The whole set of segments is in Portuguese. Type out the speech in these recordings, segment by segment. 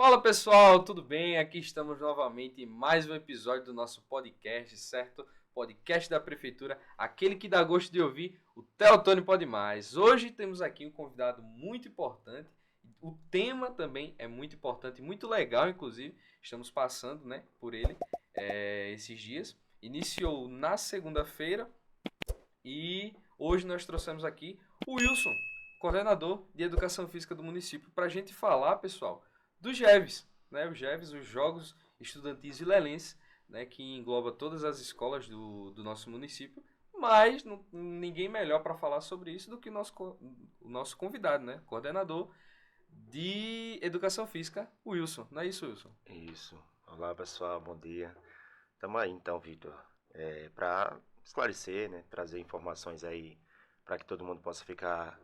Fala pessoal, tudo bem? Aqui estamos novamente em mais um episódio do nosso podcast, certo? Podcast da Prefeitura, aquele que dá gosto de ouvir, o Teotônio Pode Mais. Hoje temos aqui um convidado muito importante, o tema também é muito importante, muito legal, inclusive, estamos passando, né, por ele esses dias. Iniciou na segunda-feira e hoje nós trouxemos aqui o Wilson, coordenador de Educação Física do município, para a gente falar, pessoal, dos JEVs, né? Os JEVs, os Jogos Estudantis Vilelenses, né? Que engloba todas as escolas do nosso município, mas ninguém melhor para falar sobre isso do que o nosso convidado, né? Coordenador de Educação Física, o Wilson. Não é isso, Wilson? Isso. Olá, pessoal, bom dia. Estamos aí então, Vitor, para esclarecer, né, trazer informações aí para que todo mundo possa ficar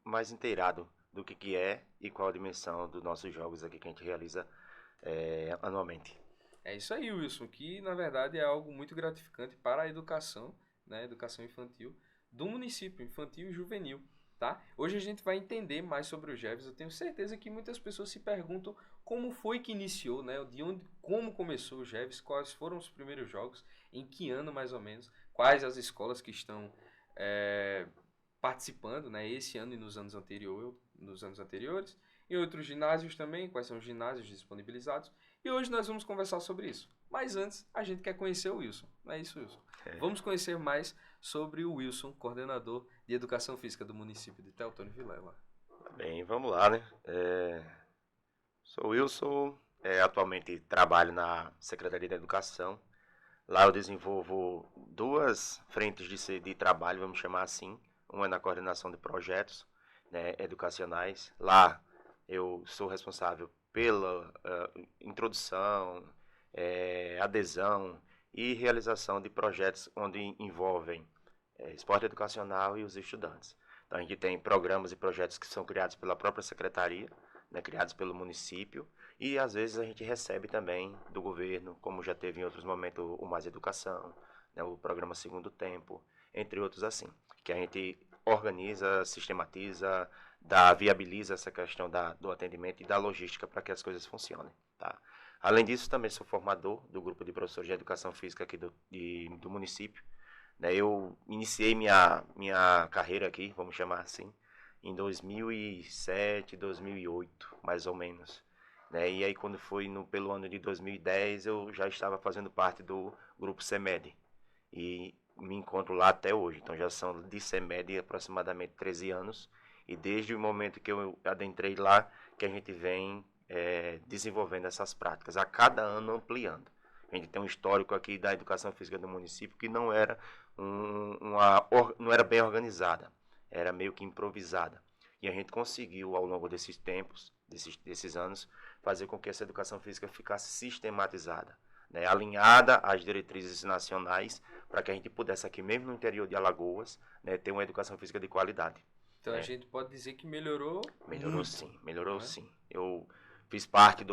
mais inteirado do que é e qual a dimensão dos nossos jogos aqui que a gente realiza anualmente. É isso aí, Wilson, que na verdade é algo muito gratificante para a educação, né, educação infantil do município, infantil e juvenil, tá? Hoje a gente vai entender mais sobre os JEVs. Eu tenho certeza que muitas pessoas se perguntam como foi que iniciou, né, de onde, como começou os JEVs, quais foram os primeiros jogos, em que ano mais ou menos, quais as escolas que estão é, participando, né, esse ano e nos anos anteriores, e outros ginásios também, quais são os ginásios disponibilizados. E hoje nós vamos conversar sobre isso. Mas antes, a gente quer conhecer o Wilson. Não é isso, Wilson? Vamos conhecer mais sobre o Wilson, coordenador de Educação Física do município de Teotônio Vilela. Bem, vamos lá, né? Sou o Wilson, atualmente trabalho na Secretaria da Educação. Lá eu desenvolvo duas frentes de trabalho, vamos chamar assim. Uma é na coordenação de projetos, né, educacionais. Lá eu sou responsável pela introdução, adesão e realização de projetos onde envolvem esporte educacional e os estudantes. Então a gente tem programas e projetos que são criados pela própria secretaria, né, criados pelo município, e às vezes a gente recebe também do governo, como já teve em outros momentos o Mais Educação, né, o programa Segundo Tempo, entre outros assim, que a gente organiza, sistematiza, viabiliza essa questão do atendimento e da logística para que as coisas funcionem. Tá? Além disso, também sou formador do grupo de professores de educação física aqui do município. Né? Eu iniciei minha carreira aqui, vamos chamar assim, em 2007, 2008, mais ou menos. Né? E aí quando foi pelo ano de 2010, eu já estava fazendo parte do grupo CEMED. E me encontro lá até hoje. Então já são de CEMED aproximadamente 13 anos. E desde o momento que eu adentrei lá, que a gente vem desenvolvendo essas práticas, a cada ano ampliando. A gente tem um histórico aqui da educação física do município que não era bem organizada, era meio que improvisada. E a gente conseguiu, ao longo desses tempos, desses anos, fazer com que essa educação física ficasse sistematizada, né, alinhada às diretrizes nacionais, para que a gente pudesse, aqui mesmo no interior de Alagoas, né, ter uma educação física de qualidade. Então a Né. gente pode dizer que melhorou Melhorou muito, sim, melhorou né? sim. Eu fiz parte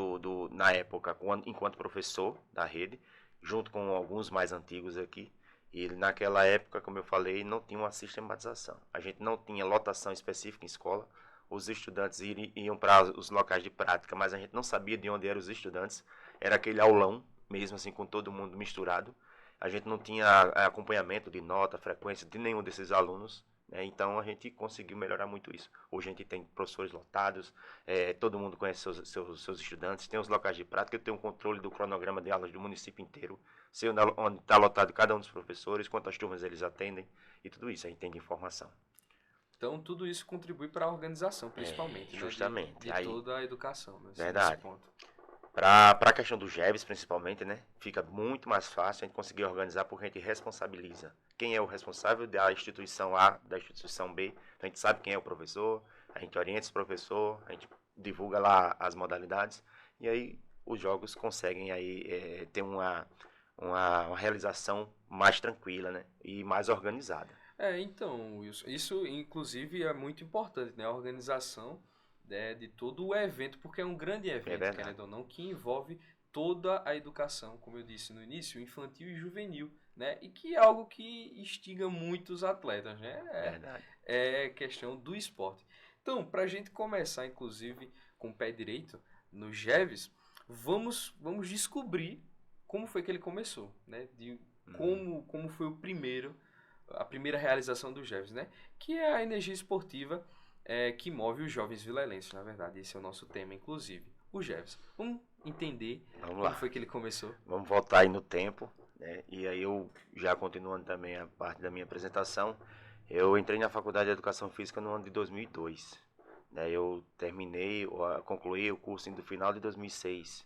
na época, enquanto professor da rede, junto com alguns mais antigos aqui. E naquela época, como eu falei, não tinha uma sistematização. A gente não tinha lotação específica em escola. Os estudantes iam para os locais de prática, mas a gente não sabia de onde eram os estudantes. Era aquele aulão, mesmo assim, com todo mundo misturado. A gente não tinha acompanhamento de nota, frequência de nenhum desses alunos. Então a gente conseguiu melhorar muito isso. Hoje a gente tem professores lotados, todo mundo conhece seus estudantes, tem os locais de prática, tem um controle do cronograma de aulas do município inteiro, sei onde está lotado cada um dos professores, quantas turmas eles atendem, e tudo isso a gente tem de informação. Então tudo isso contribui para a organização, principalmente, né? Justamente, De aí, toda a educação, nesse verdade. ponto. Para a questão dos JEVs, principalmente, né? Fica muito mais fácil a gente conseguir organizar porque a gente responsabiliza. Quem é o responsável da instituição A, da instituição B. A gente sabe quem é o professor, a gente orienta esse professor, a gente divulga lá as modalidades. E aí os jogos conseguem aí ter uma realização mais tranquila, né? E mais organizada. Então, Wilson, isso inclusive é muito importante, né? A organização, né, de todo o evento, porque é um grande É evento, verdade. querendo ou não, que envolve toda a educação, como eu disse no início, infantil e juvenil, né? E que é algo que instiga muitos atletas, né? Verdade. É questão do esporte. Então, para a gente começar, inclusive, com o pé direito, no Geves, vamos descobrir como foi que ele começou, né? De como foi a primeira realização do Geves, né? Que é a energia esportiva que move os jovens vilelenses, na verdade. Esse é o nosso tema, inclusive. O Geves. Vamos entender Vamos como lá. foi que ele começou. Vamos voltar aí no tempo, né? E aí eu, já continuando também a parte da minha apresentação, eu entrei na Faculdade de Educação Física no ano de 2002. Né? Eu concluí o curso no final de 2006.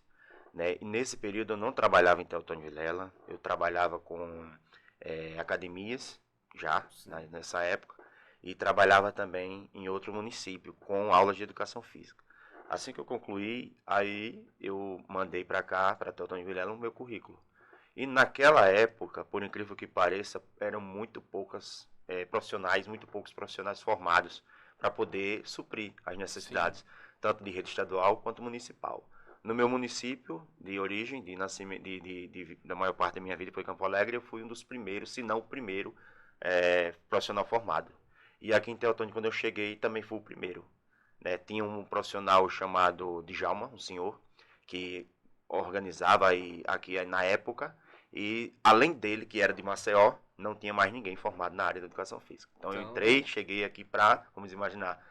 Né? E nesse período eu não trabalhava em Teotônio Vilela, eu trabalhava com academias, já nessa época, e trabalhava também em outro município, com aulas de educação física. Assim que eu concluí, aí eu mandei para cá, para Teotônio Vilela, o meu currículo. E naquela época, por incrível que pareça, eram muito poucos profissionais formados para poder suprir as necessidades, tanto de rede estadual quanto municipal. No meu município de origem, de nascimento, da maior parte da minha vida foi Campo Alegre, eu fui um dos primeiros, se não o primeiro, profissional formado. E aqui em Teotônio, quando eu cheguei, também fui o primeiro. Né? Tinha um profissional chamado Djalma, um senhor, que organizava aqui na época, e além dele, que era de Maceió, não tinha mais ninguém formado na área da educação física. Então eu entrei, cheguei aqui para, vamos imaginar,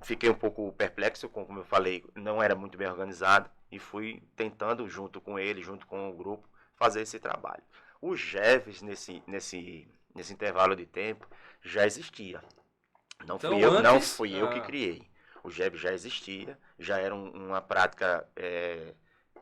fiquei um pouco perplexo, como eu falei, não era muito bem organizado, e fui tentando, junto com ele, junto com o grupo, fazer esse trabalho. O GEVES, nesse intervalo de tempo, já existia. Não fui eu que criei. O GEVES já existia, já era uma prática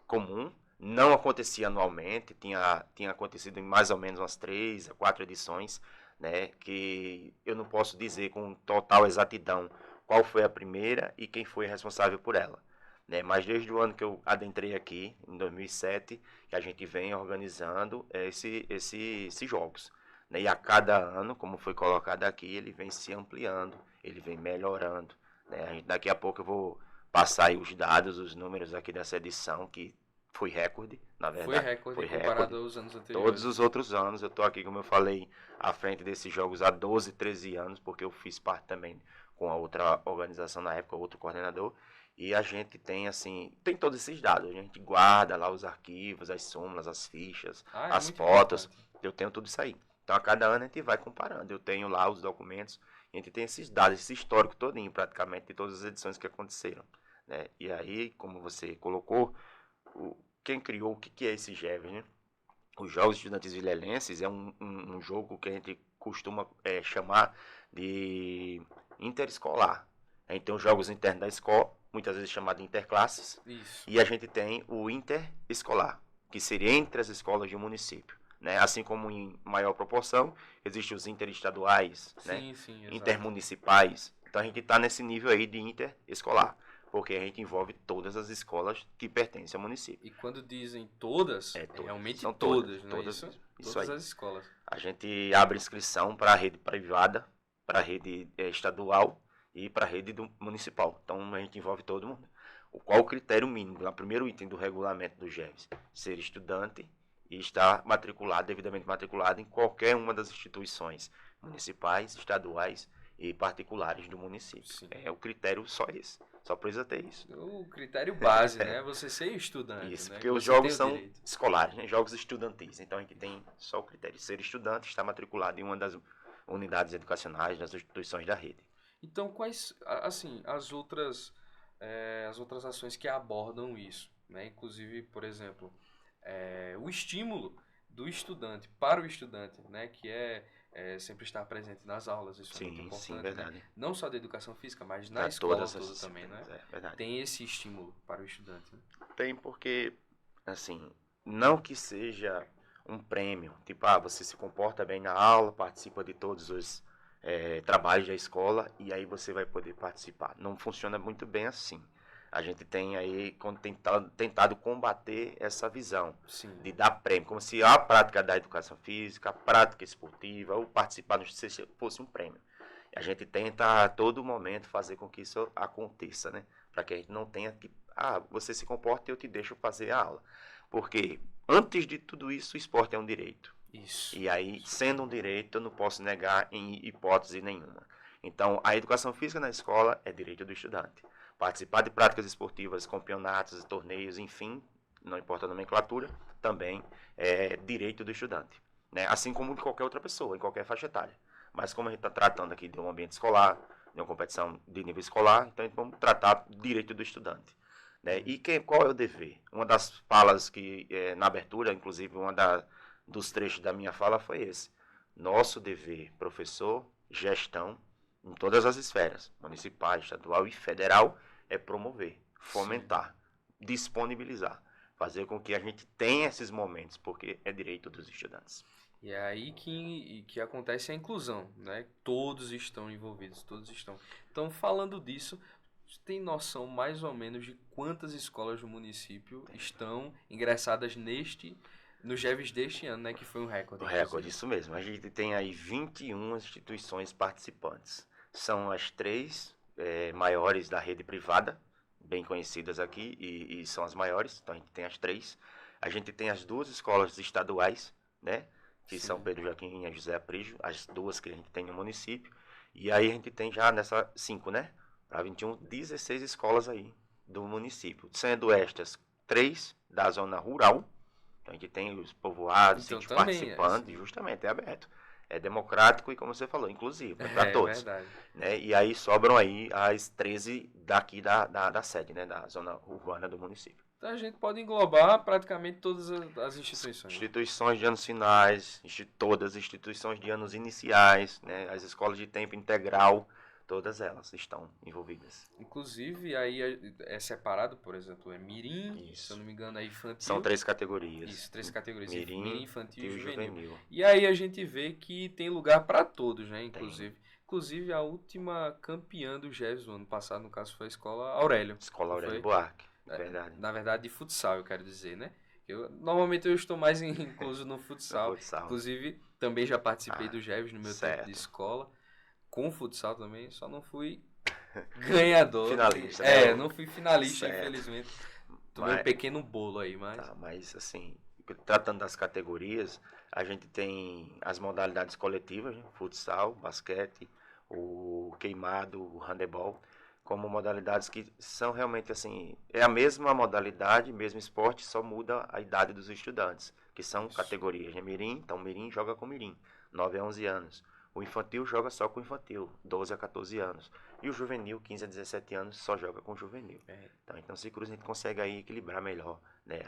comum, não acontecia anualmente, tinha acontecido em mais ou menos umas 3 a 4 edições, né, que eu não posso dizer com total exatidão qual foi a primeira e quem foi responsável por ela. Né? Mas desde o ano que eu adentrei aqui, em 2007, que a gente vem organizando esses jogos. Né? E a cada ano, como foi colocado aqui, ele vem se ampliando, ele vem melhorando. Né? Daqui a pouco eu vou passar aí os dados, os números aqui dessa edição, que foi recorde, na verdade. Foi recorde comparado aos anos anteriores. Todos os outros anos, eu estou aqui, como eu falei, à frente desses jogos há 12, 13 anos, porque eu fiz parte também com a outra organização na época, outro coordenador, e a gente tem, assim, tem todos esses dados, a gente guarda lá os arquivos, as súmulas, as fichas, as fotos, importante. Eu tenho tudo isso aí. Então, a cada ano a gente vai comparando, eu tenho lá os documentos, a gente tem esses dados, esse histórico todinho, praticamente, de todas as edições que aconteceram. Né? E aí, como você colocou, quem criou, o que é esse GEVES, né? Os Jogos Estudantis Vilelenses é um jogo que a gente costuma chamar de interescolar. A gente tem os jogos internos da escola, muitas vezes chamado de interclasses. Isso. E a gente tem o interescolar, que seria entre as escolas de um município. Né? Assim como em maior proporção, existem os interestaduais, né? Intermunicipais. Então a gente está nesse nível aí de interescolar, porque a gente envolve todas as escolas que pertencem ao município. E quando dizem todas, realmente são todas, não é isso? Todas as escolas. A gente abre inscrição para a rede privada, para a rede estadual e para a rede municipal. Então a gente envolve todo mundo. Qual o critério mínimo? O primeiro item do regulamento do GEVES? Ser estudante e estar devidamente matriculado em qualquer uma das instituições municipais, estaduais e particulares do município. Sim. É o critério só esse. Só precisa ter isso. O critério base, né? Você ser estudante. Isso, né? porque os jogos são escolares, né? Jogos estudantis. Então a gente tem só o critério de ser estudante, estar matriculado em uma das unidades educacionais, das instituições da rede. Então, quais, assim, as outras ações que abordam isso? Né? Inclusive, por exemplo, o estímulo do estudante para o estudante, né? Que sempre estar presente nas aulas, isso é muito importante. Sim, verdade. Né? Não só da educação física, mas na escola toda também, né? Verdade. Tem esse estímulo para o estudante. Né? Tem porque, assim, não que seja um prêmio, tipo, você se comporta bem na aula, participa de todos os trabalhos da escola e aí você vai poder participar. Não funciona muito bem assim. A gente tem aí tentado combater essa visão. Sim. De dar prêmio, como se a prática da educação física, a prática esportiva, ou participar fosse um prêmio. A gente tenta a todo momento fazer com que isso aconteça, né? Para que a gente não tenha que, você se comporta e eu te deixo fazer a aula. Porque antes de tudo isso, o esporte é um direito. Isso. E aí, sendo um direito, eu não posso negar em hipótese nenhuma. Então, a educação física na escola é direito do estudante. Participar de práticas esportivas, campeonatos, torneios, enfim, não importa a nomenclatura, também é direito do estudante, né? Assim como de qualquer outra pessoa, em qualquer faixa etária. Mas como a gente está tratando aqui de um ambiente escolar, de uma competição de nível escolar, então a gente vamos tratar direito do estudante, né? E qual é o dever? Uma das falas que, na abertura, inclusive, dos trechos da minha fala foi esse. Nosso dever, professor, gestão, em todas as esferas, municipal, estadual e federal, é promover, fomentar, disponibilizar, fazer com que a gente tenha esses momentos, porque é direito dos estudantes. E é aí que acontece a inclusão, né? Todos estão envolvidos, todos estão. Então, falando disso, você tem noção mais ou menos de quantas escolas do município estão ingressadas nos GEVs deste ano, né? Que foi um recorde. O recorde, isso mesmo. A gente tem aí 21 instituições participantes. São as 3 maiores da rede privada, bem conhecidas aqui, e são as maiores, então a gente tem as 3. A gente tem as 2 escolas estaduais, né? Que são Pedro Joaquim e José Aprígio, as 2 que a gente tem no município. E aí a gente tem já nessa 5, né? Para 21, 16 escolas aí do município. Sendo estas 3 da zona rural. Então a gente tem os povoados, Então, sítios também, participando, justamente, é aberto. É democrático e, como você falou, inclusivo, é para todos. Verdade. Né? E aí sobram aí as 13 daqui da sede, né? Da zona urbana do município. Então a gente pode englobar praticamente todas as instituições. Instituições de anos finais, todas as instituições de anos iniciais, né? As escolas de tempo integral, todas elas estão envolvidas. Inclusive, aí é separado, por exemplo, é Mirim, se eu não me engano, é infantil. São 3 categorias. Isso, 3 categorias. Mirim, infantil e juvenil. juvenil. E aí a gente vê que tem lugar para todos, né? Inclusive, a última campeã do GEVS no ano passado, no caso, foi a Escola Aurélio. Escola Aurélio Buarque, verdade. Na verdade, de futsal, eu quero dizer, né? Normalmente eu estou mais incluso no futsal. Inclusive, também já participei do GEVS no meu tempo de escola. Com futsal também, só não fui ganhador. Finalista. Né? Não fui finalista, infelizmente. Tomei um pequeno bolo aí, mas... Tá, mas assim, tratando das categorias, a gente tem as modalidades coletivas, né? Futsal, basquete, o queimado, o handebol, como modalidades que são realmente assim, é a mesma modalidade, mesmo esporte, só muda a idade dos estudantes, que são categorias, né? Mirim, então Mirim joga com Mirim, 9 a 11 anos. O infantil joga só com infantil, 12 a 14 anos. E o juvenil, 15 a 17 anos, só joga com juvenil. Então, se cruza, a gente consegue aí equilibrar melhor, né,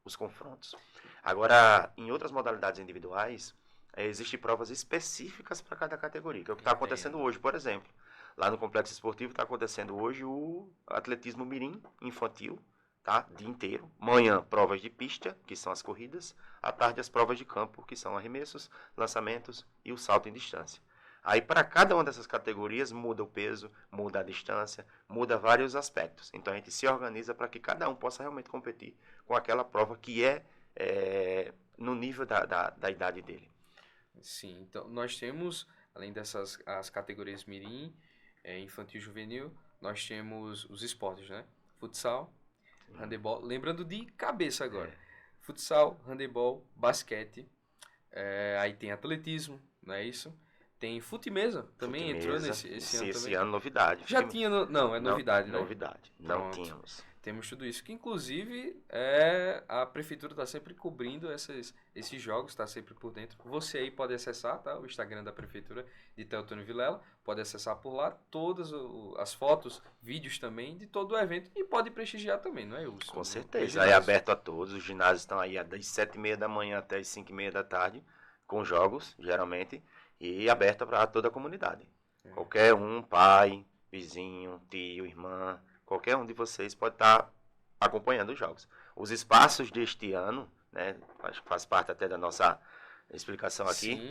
os confrontos. Agora, em outras modalidades individuais, existem provas específicas para cada categoria, que é o que está acontecendo hoje, por exemplo. Lá no Complexo Esportivo está acontecendo hoje o atletismo mirim infantil, tá? Dia inteiro. Manhã, provas de pista, que são as corridas. À tarde, as provas de campo, que são arremessos, lançamentos e o salto em distância. Aí, para cada uma dessas categorias, muda o peso, muda a distância, muda vários aspectos. Então, a gente se organiza para que cada um possa realmente competir com aquela prova que é no nível da idade dele. Sim, então nós temos, além dessas as categorias mirim, infantil e juvenil, nós temos os esportes, né? Futsal, handebol, lembrando de cabeça agora. Futsal, handebol, basquete, aí tem atletismo, não é isso? Tem fute-mesa, também entrou nesse ano. Esse ano, novidade. Já tinha, não, é novidade, né? Novidade, não tínhamos. Temos tudo isso, que inclusive a prefeitura está sempre cobrindo esses jogos, está sempre por dentro. Você aí pode acessar, tá? O Instagram da prefeitura de Teotônio Vilela, pode acessar por lá todas as fotos, vídeos também de todo o evento e pode prestigiar também, não é, Wilson? Com certeza, é aberto a todos, os ginásios estão aí das 7h30 da manhã até as 5h30 da tarde, com jogos, geralmente, e aberta para toda a comunidade. Qualquer um, pai, vizinho, tio, irmã, qualquer um de vocês pode estar acompanhando os jogos. Os espaços deste ano, né, faz parte até da nossa explicação aqui,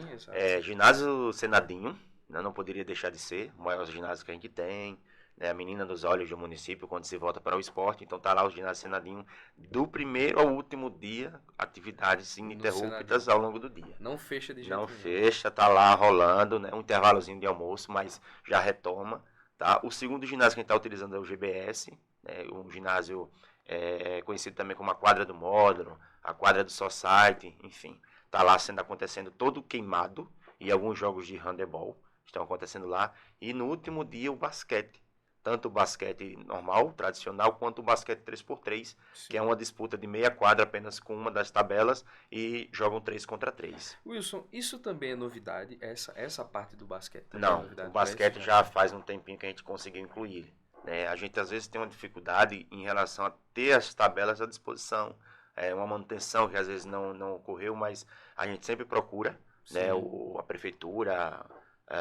ginásio Senadinho, né, não poderia deixar de ser, o maior ginásio que a gente tem, né, a menina dos olhos do município quando se volta para o esporte, então está lá o ginásio Senadinho, do primeiro ao último dia, atividades ininterruptas ao longo do dia. Não fecha de jeito nenhum. Não nenhum. Fecha, está lá rolando, né, um intervalozinho de almoço, mas já retoma. Tá? O segundo ginásio que a gente está utilizando é o GBS, né? Um ginásio conhecido também como a quadra do módulo, a quadra do Society, enfim. Está lá acontecendo todo queimado e alguns jogos de handebol estão acontecendo lá. E no último dia o basquete tanto o basquete normal, tradicional, quanto o basquete 3x3, Sim. que é uma disputa de meia quadra apenas com uma das tabelas e jogam 3 contra 3. Wilson, isso também é novidade? Essa parte do basquete também é Não, novidade o pra esse basquete já faz um tempinho que a gente conseguiu incluir, né? A gente às vezes tem uma dificuldade em relação a ter as tabelas à disposição. É uma manutenção que às vezes não ocorreu, mas a gente sempre procura, né? Sim. A prefeitura,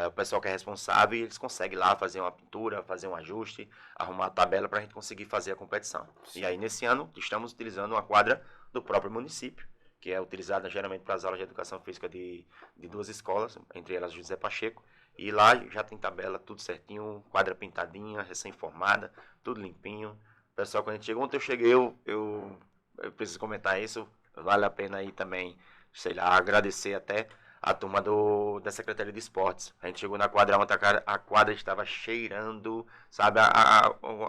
o pessoal que é responsável, e eles conseguem lá fazer uma pintura, fazer um ajuste, arrumar a tabela para a gente conseguir fazer a competição. Sim. E aí nesse ano estamos utilizando uma quadra do próprio município, que é utilizada geralmente para as aulas de educação física de duas escolas, entre elas José Pacheco. E lá já tem tabela, tudo certinho, quadra pintadinha, recém-formada, tudo limpinho. Pessoal, quando a gente chegou, ontem eu cheguei, eu preciso comentar isso, vale a pena aí também, sei lá, agradecer até a turma da Secretaria de Esportes. A gente chegou na quadra ontem, a quadra estava cheirando, sabe,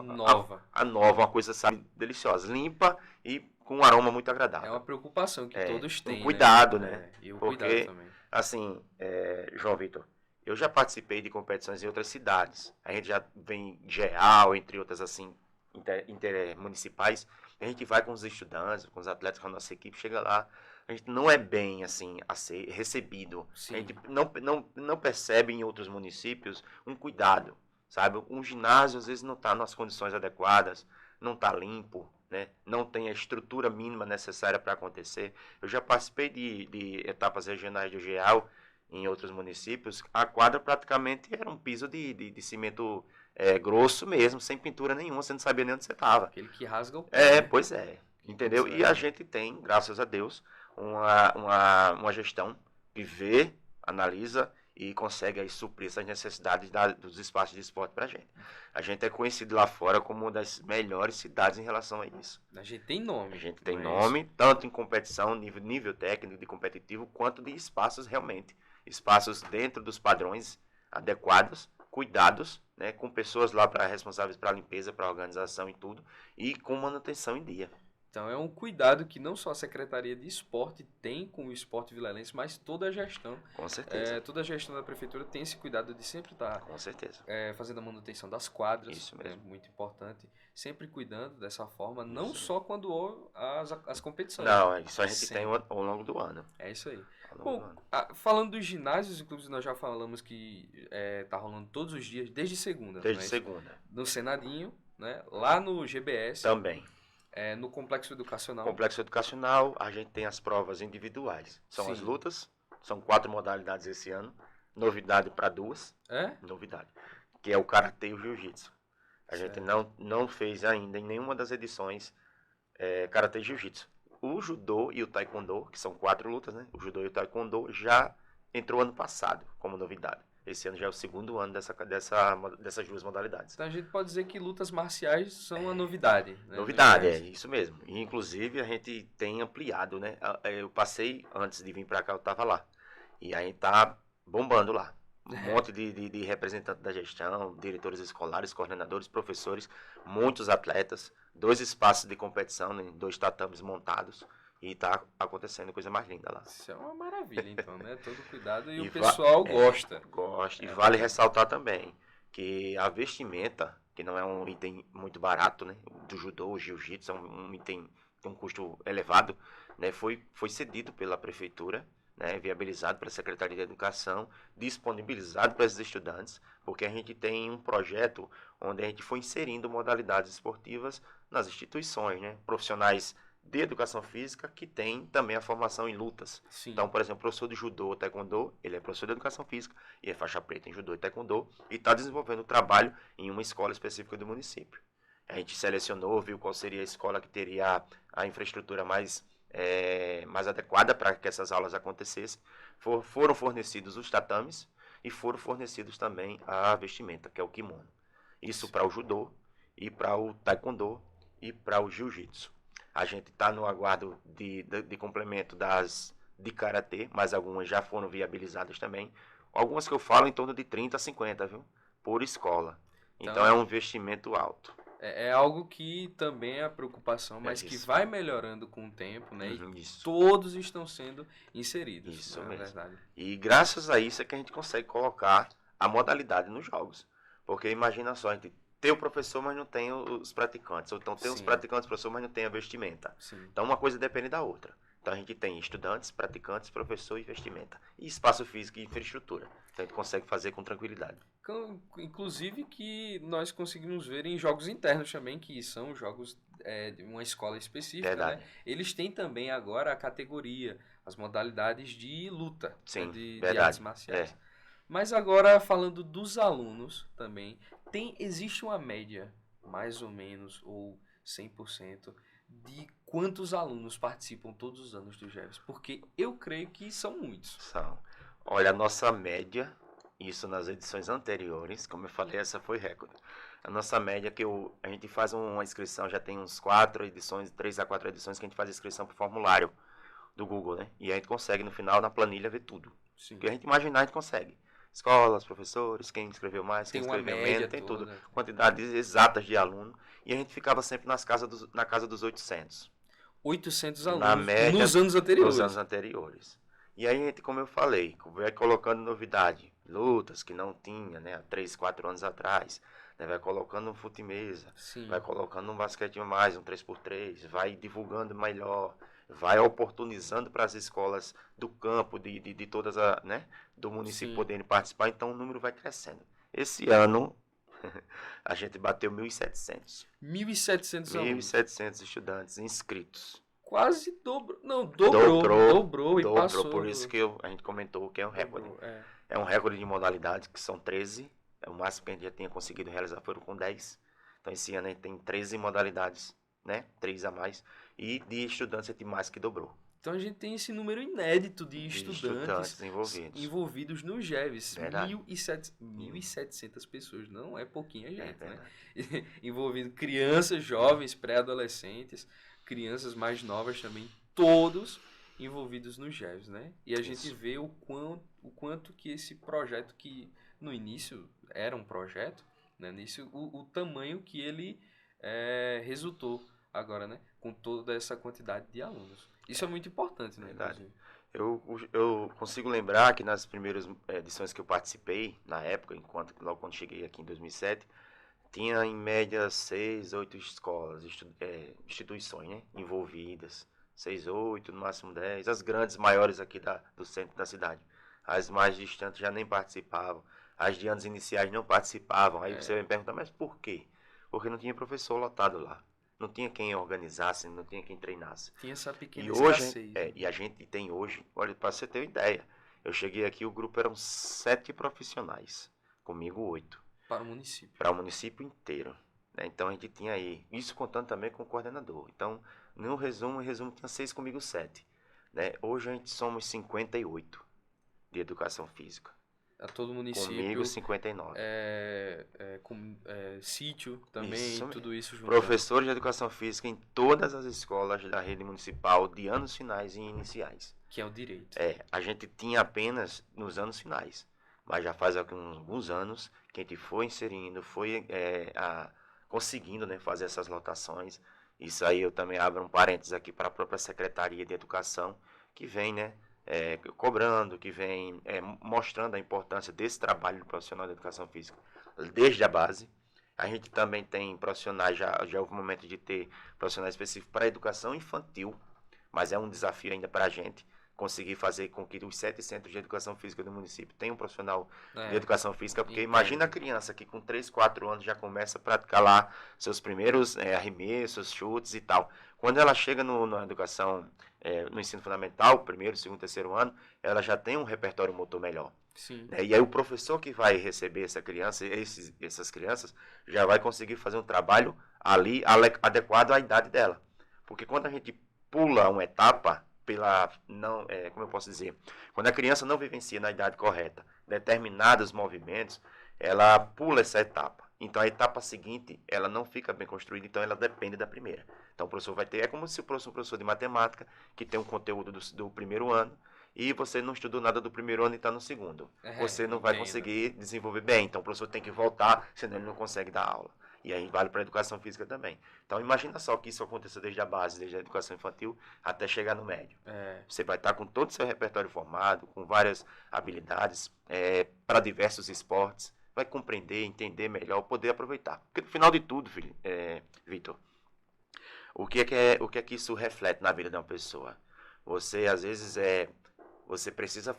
Nova. a nova, uma coisa, sabe, deliciosa, limpa e com um aroma muito É agradável. uma preocupação que todos têm, um cuidado, né? né? E o Porque, cuidado também. assim, João Vitor, eu já participei de competições em outras cidades. A gente já vem em Geral, entre outras, assim, intermunicipais. A gente vai com os estudantes, com os atletas, com a nossa equipe, chega lá. A gente não é bem, assim, recebido. Sim. A gente não percebe em outros municípios um cuidado, sabe? Um ginásio, às vezes, não está nas condições adequadas, não está limpo, né? Não tem a estrutura mínima necessária para acontecer. Eu já participei de etapas regionais de Geral em outros municípios. A quadra praticamente era um piso de cimento grosso mesmo, sem pintura nenhuma, você não sabia nem onde você estava. Aquele que rasga o pé, né? Pois é, entendeu? E a gente tem, graças a Deus, uma gestão que vê, analisa e consegue aí suprir essas necessidades dos espaços de esporte para a gente. A gente é conhecido lá fora como uma das melhores cidades em relação a isso. A gente tem nome. A gente tem não é nome, tanto em competição, nível técnico, de competitivo, quanto de espaços realmente. Espaços dentro dos padrões adequados, cuidados, né, com pessoas lá responsáveis para a limpeza, para a organização e tudo, e com manutenção em dia. Então é um cuidado que não só a Secretaria de Esporte tem com o esporte vilarense, mas toda a gestão. Com certeza. Toda a gestão da prefeitura tem esse cuidado de sempre estar Com certeza. fazendo a manutenção das quadras. Isso mesmo. É muito importante. Sempre cuidando dessa forma, Isso. não só quando houve as competições. Não, isso a gente Sempre. tem ao longo do ano. É isso aí. Ao longo Bom, do ano. falando dos ginásios, inclusive nós já falamos que tá rolando todos os dias, desde segunda. Desde não é isso? segunda. No Senadinho, né? Lá no GBS, Também. no Complexo Educacional. Complexo educacional, a gente tem as provas individuais. São Sim. as lutas, são 4 modalidades esse ano. Novidade para 2. É? Novidade. Que é o karatê e o jiu-jitsu. A gente Certo. não fez ainda em nenhuma das edições karatê e jiu-jitsu. O judô e o taekwondo, que são 4 lutas, né? O judô e o taekwondo já entrou ano passado como novidade. Esse ano já é o segundo ano dessas duas modalidades. Então a gente pode dizer que lutas marciais são uma novidade. Né? Novidade, isso mesmo. E, inclusive a gente tem ampliado, né? Eu passei, antes de vir para cá, eu estava lá. E aí tá bombando lá. Um monte de representantes da gestão, diretores escolares, coordenadores, professores, muitos atletas, 2 espaços de competição, né? 2 tatames montados. E tá acontecendo coisa mais linda lá. Isso é uma maravilha, então, né? Todo cuidado e E o pessoal gosta. Gosta. E vale ressaltar também que a vestimenta, que não é um item muito barato, né? Do judô, o jiu-jitsu, é um item de um custo elevado, né? Foi cedido pela prefeitura, né? Viabilizado pela Secretaria de Educação, disponibilizado para os estudantes, porque a gente tem um projeto onde a gente foi inserindo modalidades esportivas nas instituições, né? Profissionais de educação física que tem também a formação em lutas. Sim. Então, por exemplo, o professor de judô, taekwondo, ele é professor de educação física e é faixa preta em judô e taekwondo e está desenvolvendo trabalho em uma escola específica do município. A gente selecionou, viu qual seria a escola que teria a infraestrutura mais adequada para que essas aulas acontecessem. Foram fornecidos os tatames e foram fornecidos também a vestimenta, que é o kimono. Isso para o judô e para o taekwondo e para o jiu-jitsu. A gente está no aguardo de complemento de karatê, mas algumas já foram viabilizadas também. Algumas que eu falo em torno de 30 a 50, viu? Por escola. Então é um investimento alto. É algo que também é a preocupação, mas que isso. vai melhorando com o tempo, né? E Isso. todos estão sendo inseridos. Isso né? mesmo. Verdade. E graças a isso é que a gente consegue colocar a modalidade nos jogos. Porque imagina só, a gente tem o professor, mas não tem os praticantes. Ou então tem os Sim. praticantes, professor, mas não tem a vestimenta. Sim. Então uma coisa depende da outra. Então a gente tem estudantes, praticantes, professor e vestimenta. E espaço físico e infraestrutura. Então a gente consegue fazer com tranquilidade. Inclusive que nós conseguimos ver em jogos internos também, que são jogos de uma escola específica, né? Verdade. Eles têm também agora a categoria, as modalidades de luta, né? Sim, De artes verdade. marciais. Mas agora, falando dos alunos também, existe uma média, mais ou menos, ou 100%, de quantos alunos participam todos os anos do GEVES? Porque eu creio que são muitos. São. Olha, a nossa média, isso nas edições anteriores, como eu falei, essa foi recorde. A nossa média a gente faz uma inscrição, já tem uns 4 edições, 3 a 4 edições que a gente faz inscrição por formulário do Google, né? E a gente consegue no final, na planilha, ver tudo. Sim. O que a gente imaginar, a gente consegue. Escolas, professores, quem escreveu mais, quem Tem uma escreveu média menos, tem tudo. toda. Quantidades exatas de aluno. E a gente ficava sempre na casa dos 800. 800 Na alunos média, nos anos anteriores. nos anos anteriores. E aí, como eu falei, vai colocando novidade, lutas que não tinha, né, há 3, 4 anos atrás, né, vai colocando um fute-mesa, Sim. vai colocando um basquete mais, um 3x3, vai divulgando melhor, vai oportunizando para as escolas do campo, de todas a, né, do município Sim. poderem participar, então o número vai crescendo. Esse ano, a gente bateu 1.700. 1.700 alunos. 1.700 estudantes inscritos. Quase dobrou. Não, dobrou e passou. Por isso que a gente comentou que é um recorde. Dobrou, é. É um recorde de modalidades, que são 13. O máximo que a gente já tinha conseguido realizar foram com 10. Então esse ano a gente tem 13 modalidades, né? 3 a mais. E de estudantes a gente mais que dobrou. Então a gente tem esse número inédito de estudantes envolvidos no GEVES. Verdade. 1.700 pessoas. Não é pouquinha gente, né? Envolvendo crianças, jovens, pré-adolescentes, crianças mais novas também, todos envolvidos no GEVES, né? E a gente vê o quanto que esse projeto, que no início era um projeto, né? O tamanho que ele resultou agora, né? Com toda essa quantidade de alunos. Isso é muito importante, né? Verdade. Eu consigo lembrar que nas primeiras edições que eu participei, na época, logo quando cheguei aqui em 2007, tinha em média 6, 8 escolas, instituições, né, envolvidas. 6, 8, no máximo 10. As grandes, maiores aqui do centro da cidade. As mais distantes já nem participavam. As de anos iniciais não participavam. Aí você vai me perguntar, mas por quê? Porque não tinha professor lotado lá. Não tinha quem organizasse, não tinha quem treinasse. Tinha essa pequena escassez. E a gente tem hoje, olha, para você ter uma ideia, eu cheguei aqui, o grupo eram 7 profissionais, comigo 8. Para o município. Para o município inteiro. Né? Então a gente tinha aí, isso contando também com o coordenador. Então, no resumo, tinha 6, comigo 7. Né? Hoje a gente somos 58 de educação física. A todo município. Comigo 59. Sítio também, tudo isso junto. Professores de educação física em todas as escolas da rede municipal de anos finais e iniciais. Que é o direito. A gente tinha apenas nos anos finais. Mas já faz alguns anos que a gente foi inserindo, conseguindo, né, fazer essas lotações. Isso aí eu também abro um parênteses aqui para a própria Secretaria de Educação, que vem, né, cobrando, que vem mostrando a importância desse trabalho do profissional de educação física desde a base. A gente também tem profissionais, já houve um momento de ter profissionais específicos para a educação infantil, mas é um desafio ainda para a gente conseguir fazer com que os 7 centros de educação física do município tenham um profissional de educação física, porque imagina a criança que com 3, 4 anos já começa a praticar lá seus primeiros arremessos, chutes e tal. Quando ela chega na educação, no ensino fundamental, primeiro, segundo, terceiro ano, ela já tem um repertório motor melhor. Sim. E aí o professor que vai receber essa criança, essas crianças, já vai conseguir fazer um trabalho ali adequado à idade dela. Porque quando a gente pula uma etapa, como eu posso dizer, quando a criança não vivencia na idade correta determinados movimentos, ela pula essa etapa. Então a etapa seguinte, ela não fica bem construída, então ela depende da primeira. Então o professor vai ter, é como se fosse um professor de matemática, que tem um conteúdo do primeiro ano, e você não estudou nada do primeiro ano e está no segundo. Você não vai conseguir desenvolver bem, então o professor tem que voltar, senão ele não consegue dar aula. E aí vale para a educação física também. Então imagina só que isso aconteça desde a base, desde a educação infantil, até chegar no médio. Você vai estar com todo o seu repertório formado, com várias habilidades para diversos esportes. vai compreender, entender melhor, poder aproveitar. Porque no final de tudo, Vitor, o que é que isso reflete na vida de uma pessoa? Você, às vezes, você precisa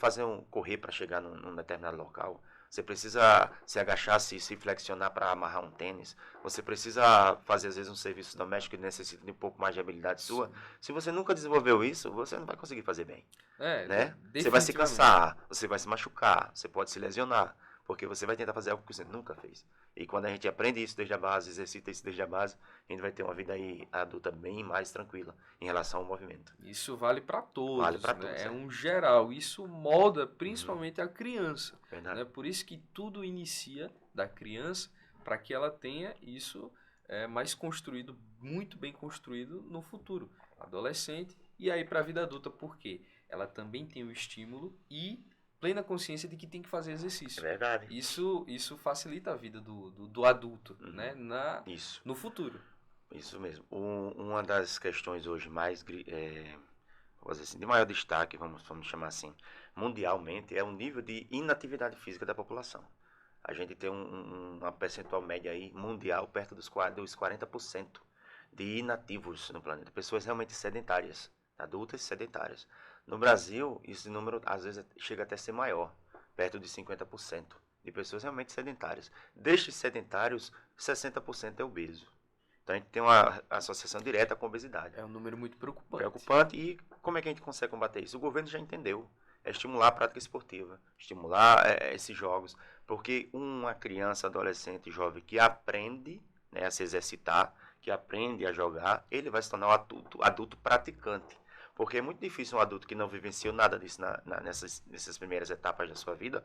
correr para chegar num determinado local. Você precisa se agachar, se flexionar para amarrar um tênis. Você precisa fazer, às vezes, um serviço doméstico que necessita de um pouco mais de habilidade sua. Sim. Se você nunca desenvolveu isso, você não vai conseguir fazer bem. Né? Você vai se Definitivamente. cansar, você vai se machucar, você pode se lesionar. Porque você vai tentar fazer algo que você nunca fez. E quando a gente aprende isso desde a base, exercita isso desde a base, a gente vai ter uma vida aí adulta bem mais tranquila em relação ao movimento. Isso vale para Vale todos, para né? todos, É é. um geral. Isso molda principalmente a criança, Verdade. né? Por isso que tudo inicia da criança para que ela tenha isso mais construído, muito bem construído no futuro, adolescente e aí para a vida adulta, porque ela também tem o estímulo e plena consciência de que tem que fazer É exercício. verdade. Isso facilita a vida do adulto, né? Isso. No futuro. Isso mesmo. Uma das questões hoje vamos dizer assim, de maior destaque, vamos chamar assim, mundialmente, é o nível de inatividade física da população. A gente tem uma percentual média aí mundial perto dos 40% de inativos no planeta. Pessoas realmente sedentárias, adultas sedentárias. No Brasil, esse número às vezes chega até a ser maior, perto de 50% de pessoas realmente sedentárias. Destes sedentários, 60% é obeso. Então a gente tem uma associação direta com a obesidade. É um número muito preocupante. Preocupante. E como é que a gente consegue combater isso? O governo já entendeu. É estimular a prática esportiva, estimular esses jogos. Porque uma criança, adolescente, jovem que aprende, né, a se exercitar, que aprende a jogar, ele vai se tornar um adulto praticante. Porque é muito difícil um adulto que não vivenciou nada disso nessas primeiras etapas da sua vida,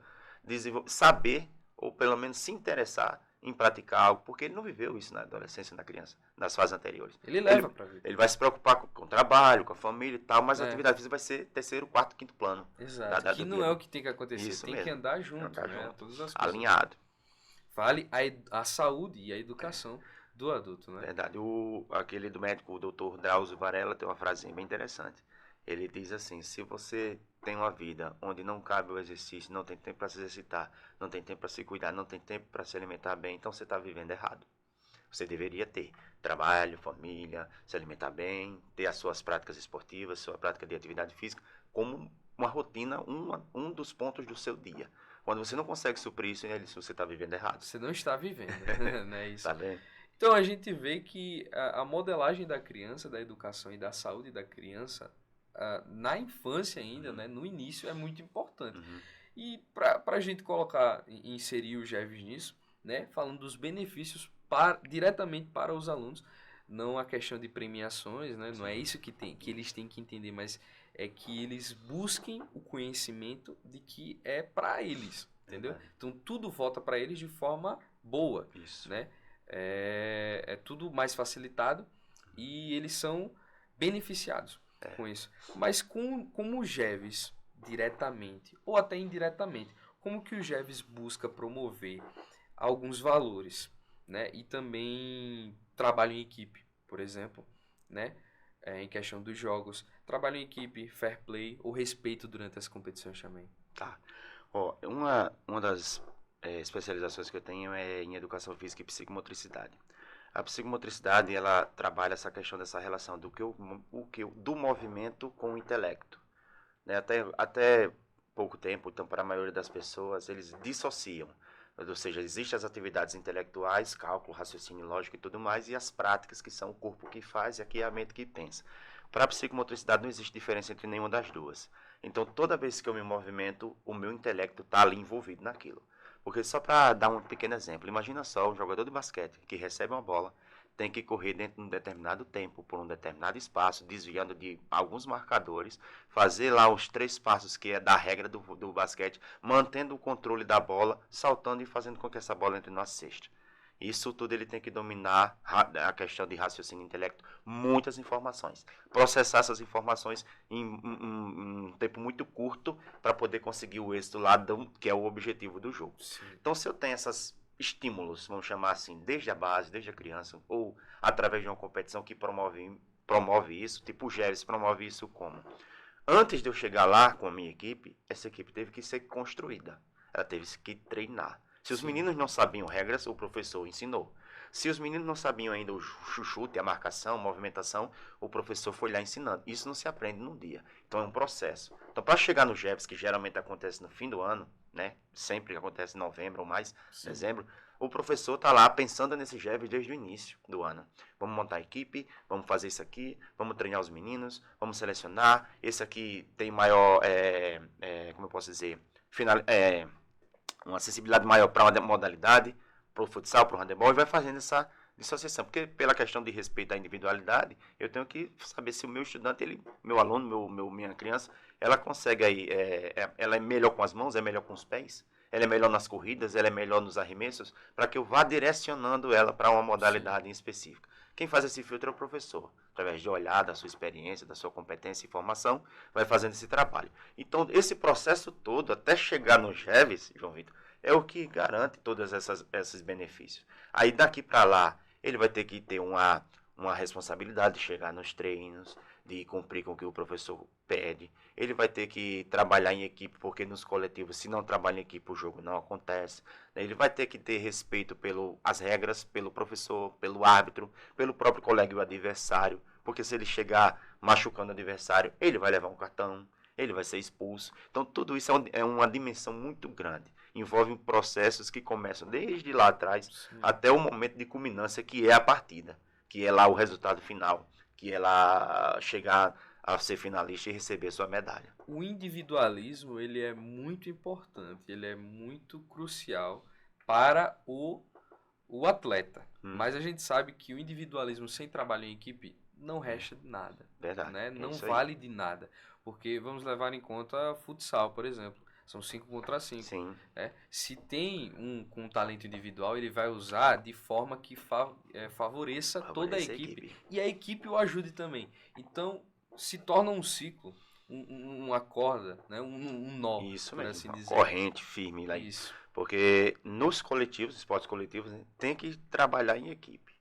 saber, ou pelo menos se interessar em praticar algo, porque ele não viveu isso na adolescência, na criança, nas fases anteriores. Ele leva pra vida. Ele vai se preocupar com o trabalho, com a família e tal, mas a atividade física vai ser terceiro, quarto, quinto plano. Exato, que não é o que tem que acontecer, Isso tem mesmo. que andar junto, Andar né? junto. Todas as coisas. Alinhado. Vale a saúde e a educação do adulto, né? Verdade. Aquele do médico, o doutor Drauzio Varela, tem uma frase bem interessante. Ele diz assim: se você tem uma vida onde não cabe o exercício, não tem tempo para se exercitar, não tem tempo para se cuidar, não tem tempo para se alimentar bem, então você está vivendo errado. Você deveria ter trabalho, família, se alimentar bem, ter as suas práticas esportivas, sua prática de atividade física, como uma rotina, um dos pontos do seu dia. Quando você não consegue suprir isso, você está vivendo errado. Você não está vivendo, né? Isso. Tá bem? Então a gente vê que a modelagem da criança, da educação e da saúde da criança, na infância ainda, né, no início, é muito importante. E para a gente colocar, inserir os GEVs nisso, né, falando dos benefícios diretamente para os alunos, não a questão de premiações, né, não é isso que eles têm que entender, mas é que eles busquem o conhecimento de que é para eles, entendeu? Então tudo volta para eles de forma boa, Isso. né? É tudo mais facilitado e eles são beneficiados com isso. Mas como o GEVs diretamente ou até indiretamente, como que o GEVs busca promover alguns valores, né? E também trabalho em equipe, por exemplo, né? Em questão dos jogos, trabalho em equipe, fair play ou respeito durante as competições também. Tá. Uma das especializações que eu tenho é em educação física e psicomotricidade. A psicomotricidade, ela trabalha essa questão dessa relação do movimento com o intelecto. Né? Até pouco tempo, então, para a maioria das pessoas, eles dissociam. Ou seja, existem as atividades intelectuais, cálculo, raciocínio lógico e tudo mais, e as práticas, que são o corpo que faz e aqui é a mente que pensa. Para a psicomotricidade não existe diferença entre nenhuma das duas. Então, toda vez que eu me movimento, o meu intelecto está ali envolvido naquilo. Porque só para dar um pequeno exemplo, imagina só um jogador de basquete que recebe uma bola, tem que correr dentro de um determinado tempo, por um determinado espaço, desviando de alguns marcadores, fazer lá os 3 passos que é da regra do basquete, mantendo o controle da bola, saltando e fazendo com que essa bola entre na cesta. Isso tudo ele tem que dominar a questão de raciocínio e intelecto, muitas informações. Processar essas informações em um tempo muito curto para poder conseguir o êxito lá, que é o objetivo do jogo. Sim. Então, se eu tenho esses estímulos, vamos chamar assim, desde a base, desde a criança, ou através de uma competição que promove isso, tipo o GEVs promove isso como? Antes de eu chegar lá com a minha equipe, essa equipe teve que ser construída. Ela teve que treinar. Se os Sim. meninos não sabiam regras, o professor ensinou. Se os meninos não sabiam ainda o chute, a marcação, a movimentação, o professor foi lá ensinando. Isso não se aprende num dia. Então é um processo. Então, para chegar no JEVs, que geralmente acontece no fim do ano, né? Sempre acontece em novembro ou mais, Sim. dezembro, o professor está lá pensando nesse JEVs desde o início do ano. Vamos montar a equipe, vamos fazer isso aqui, vamos treinar os meninos, vamos selecionar. Esse aqui tem maior, como eu posso dizer, uma acessibilidade maior para uma modalidade, para o futsal, para o handebol, e vai fazendo essa dissociação. Porque pela questão de respeito à individualidade, eu tenho que saber se o meu estudante, meu aluno, minha criança, ela consegue aí, ela é melhor com as mãos, é melhor com os pés, ela é melhor nas corridas, ela é melhor nos arremessos, para que eu vá direcionando ela para uma modalidade em específica. Quem faz esse filtro é o professor, através de olhar, da sua experiência, da sua competência e formação, vai fazendo esse trabalho. Então, esse processo todo, até chegar no JEVs, João Vitor, é o que garante todos esses benefícios. Aí, daqui para lá, ele vai ter que ter uma responsabilidade de chegar nos treinos, de cumprir com o que o professor pede. Ele vai ter que trabalhar em equipe, porque nos coletivos, se não trabalha em equipe, o jogo não acontece. Ele vai ter que ter respeito pelas regras, pelo professor, pelo árbitro, pelo próprio colega e o adversário, porque se ele chegar machucando o adversário, ele vai levar um cartão, ele vai ser expulso. Então, tudo isso é uma dimensão muito grande. Envolve processos que começam desde lá atrás Sim. até o momento de culminância, que é a partida, que é lá o resultado final, que é lá chegar a ser finalista e receber sua medalha. O individualismo, ele é muito importante, ele é muito crucial para o atleta. Mas a gente sabe que o individualismo sem trabalho em equipe não resta de nada, Verdade, né? Não isso aí. vale de nada. Porque vamos levar em conta futsal, por exemplo. São 5 contra 5. Sim, Né? Se tem um com talento individual, ele vai usar de forma que favoreça toda a favorece a equipe equipe. e a equipe o ajude também. Então, se torna um ciclo, uma corda, né? Um nó, Isso por mesmo, assim uma dizer. corrente firme lá. Isso. Porque nos coletivos, esportes coletivos, né, tem que trabalhar em equipe.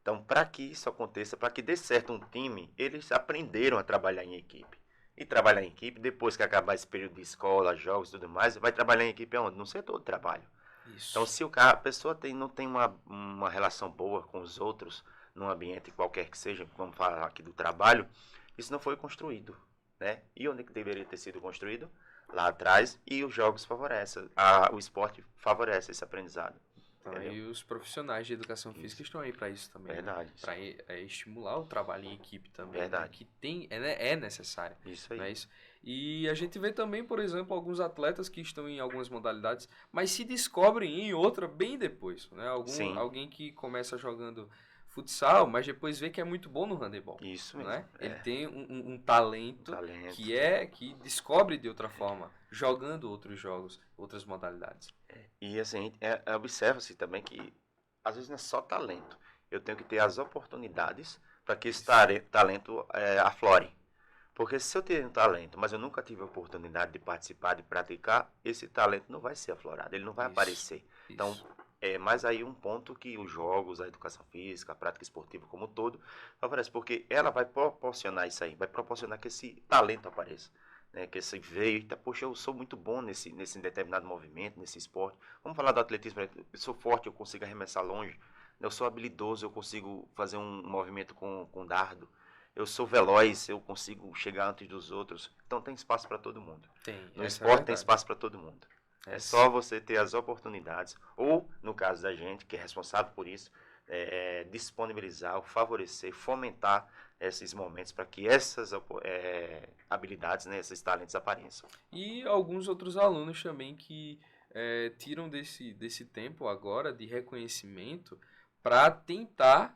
Então, para que isso aconteça, para que dê certo um time, eles aprenderam a trabalhar em equipe. E trabalhar em equipe, depois que acabar esse período de escola, jogos e tudo mais, vai trabalhar em equipe aonde? No setor de trabalho. Então, Isso. se a pessoa não tem uma relação boa com os outros, num ambiente qualquer que seja, vamos falar aqui do trabalho, isso não foi construído. Né? E onde que deveria ter sido construído? Lá atrás, e os jogos favorecem, o esporte favorece esse aprendizado. Então, Entendeu? aí os profissionais de educação física Isso. estão aí para isso também, né? Verdade. Para estimular o trabalho em equipe também, né? Verdade. Que é necessário, Isso não é aí. isso? E a gente vê também, por exemplo, alguns atletas que estão em algumas modalidades, mas se descobrem em outra bem depois, né? Sim, Alguém que começa jogando futsal, mas depois vê que é muito bom no handebol, isso mesmo. né? Ele tem um talento Talento. que descobre de outra forma, jogando outros jogos, outras modalidades. E assim, observa-se também que às vezes não é só talento. Eu tenho que ter as oportunidades para que esse talento aflore. Porque se eu tenho um talento, mas eu nunca tive a oportunidade de participar, de praticar, esse talento não vai ser aflorado, ele não vai Isso, aparecer. Então, isso. é mais aí um ponto que os jogos, a educação física, a prática esportiva como um todo, favorece, porque ela vai proporcionar isso aí, vai proporcionar que esse talento apareça. Né, que esse veio, eita, poxa, eu sou muito bom nesse determinado movimento, nesse esporte. Vamos falar do atletismo, eu sou forte, eu consigo arremessar longe. Eu sou habilidoso, eu consigo fazer um movimento com dardo. Eu sou veloz, eu consigo chegar antes dos outros. Então tem espaço para todo mundo. Tem, No essa é a esporte tem verdade. espaço para todo mundo. É só você ter as oportunidades, ou no caso da gente, que é responsável por isso, disponibilizar, favorecer, fomentar esses momentos para que essas habilidades, né, esses talentos apareçam. E alguns outros alunos também que tiram desse tempo agora de reconhecimento para tentar